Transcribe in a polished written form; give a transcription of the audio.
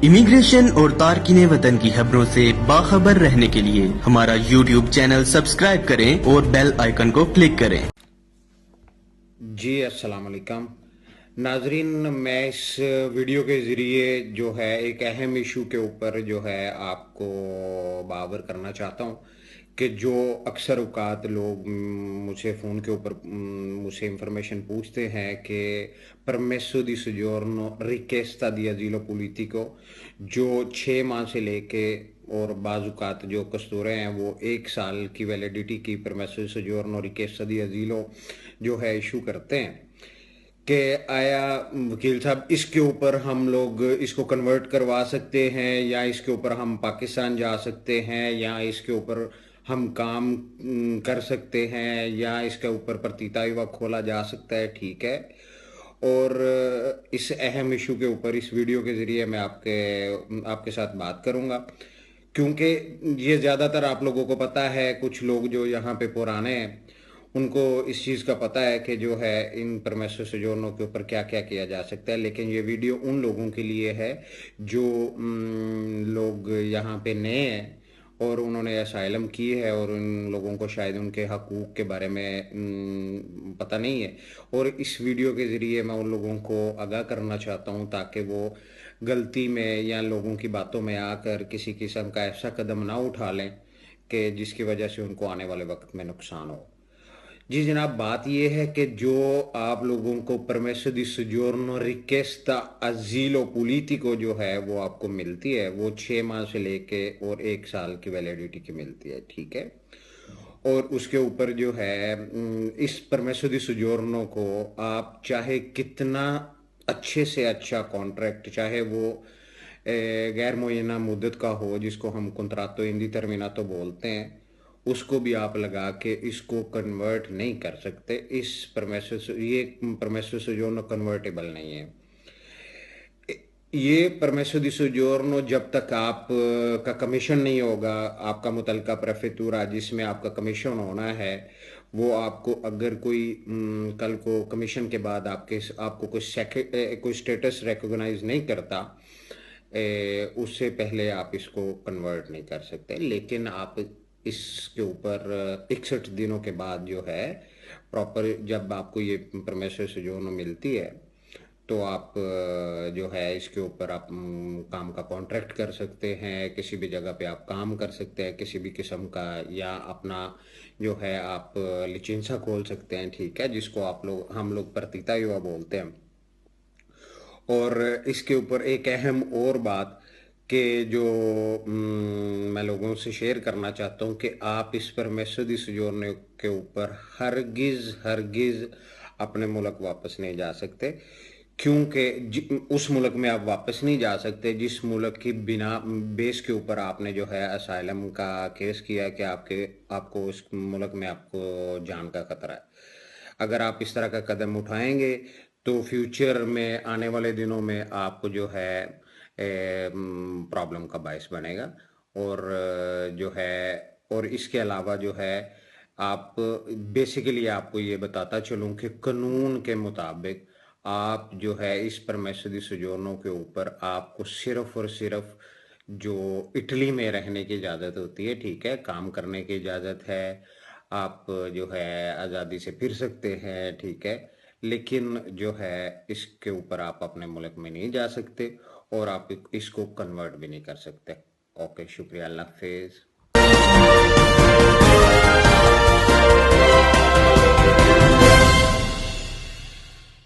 Immigration और तारकीने वतन की खबरों से बाखबर रहने के लिए हमारा YouTube चैनल सब्सक्राइब करें और बेल आइकन को क्लिक करें। जी अस्सलाम वालेकुम नाजरीन, मैं इस वीडियो के ज़रिए जो है एक अहम इशू के ऊपर जो है आपको बावर करना चाहता हूँ कि जो अक्सर औकात लोग मुझसे फ़ोन के ऊपर मुझसे इंफॉर्मेशन पूछते हैं कि परमेसो दी सोजोर्नो रिक्वेस्टा दी अजीलो पोलिटिको जो 6 माह से लेके और बाज़ात जो कस्तूरे हैं वो 1 साल की वैलिडिटी की परमेसो दी सोजोर्नो रिक्वेस्टा दी अजीलो जो है इशू करते हैं कि आया वकील साहब इसके ऊपर हम लोग इसको कन्वर्ट करवा सकते हैं या इसके ऊपर हम पाकिस्तान जा सकते हैं या इसके ऊपर हम काम कर सकते हैं या इसके ऊपर प्रतीता युवा खोला जा सकता है, ठीक है। और इस अहम इशू के ऊपर इस वीडियो के ज़रिए मैं आपके साथ बात करूंगा, क्योंकि ये ज़्यादातर आप लोगों को पता है, कुछ लोग जो यहाँ पे पुराने हैं उनको इस चीज़ का पता है कि जो है इन परमेसो सोजोर्नो के ऊपर क्या क्या किया जा सकता है। लेकिन ये वीडियो उन लोगों के लिए है जो लोग यहाँ पे नए हैं और उन्होंने असाइलम की है और उन लोगों को शायद उनके हकूक़ के बारे में पता नहीं है। और इस वीडियो के ज़रिए मैं उन लोगों को आगाह करना चाहता हूँ ताकि वो गलती में या लोगों की बातों में आकर किसी किस्म का ऐसा कदम ना उठा लें कि जिसकी वजह से उनको आने वाले वक्त में नुकसान हो। जी जनाब, बात यह है कि जो आप लोगों को परमेसो दी सोजोर्नो रिक्वेस्टा अजीलो पोलिटिको जो है वो आपको मिलती है, वो 6 माह से लेके और 1 साल की वैलिडिटी की मिलती है, ठीक है। और उसके ऊपर जो है इस परमेसो दी सोजोर्नो को आप चाहे कितना अच्छे से अच्छा कॉन्ट्रैक्ट, चाहे वो गैर मुअय्यना मुद्दत का हो जिसको हम कंत्रातो इंदी टर्मिनातो बोलते हैं, उसको भी आप लगा के इसको कन्वर्ट नहीं कर सकते। ये परमेसो सोजोर्नो कन्वर्टेबल नहीं है। ये परमेसो दी सोजोर्नो जब तक आप का कमीशन नहीं होगा, आपका मुतलका प्रेफेतूरा जिसमें आपका कमीशन होना है, वो आपको अगर कोई कल को कमीशन के बाद आपको कोई स्टेटस रिकॉग्नाइज नहीं करता, उससे पहले आप इसको कन्वर्ट नहीं कर सकते। लेकिन आप इसके ऊपर 61 दिनों के बाद जो है प्रॉपर, जब आपको ये परमेसो सोजोर्नो मिलती है तो आप जो है इसके ऊपर आप काम का कॉन्ट्रैक्ट कर सकते हैं, किसी भी जगह पे आप काम कर सकते हैं किसी भी किस्म का, या अपना जो है आप लिचेंसा खोल सकते हैं, ठीक है, जिसको हम लोग प्रतीता युवा बोलते हैं। और इसके ऊपर एक अहम और बात कि जो मैं लोगों से शेयर करना चाहता हूँ कि आप इस परमेसो दी सोजोर्नो के ऊपर हरगिज़ अपने मुल्क वापस नहीं जा सकते, क्योंकि उस मुल्क में आप वापस नहीं जा सकते जिस मुल्क की बिना बेस के ऊपर आपने जो है असाइलम का केस किया कि आपको उस मुल्क में आपको जान का खतरा है। अगर आप इस तरह का कदम उठाएंगे तो फ्यूचर में आने वाले दिनों में आपको जो है प्रॉब्लम का बायस बनेगा। और जो है और इसके अलावा जो है आप बेसिकली आपको ये बताता चलूं कि कानून के मुताबिक आप जो है इस परमेसो दी सोजोर्नो के ऊपर आपको सिर्फ और सिर्फ जो इटली में रहने की इजाज़त होती है, ठीक है, काम करने की इजाज़त है, आप जो है आज़ादी से फिर सकते हैं, ठीक है, लेकिन जो है इसके ऊपर आप अपने मुल्क में नहीं जा सकते और आप इसको कन्वर्ट भी नहीं कर सकते। ओके, शुक्रिया, अल्लाह हाफिज़।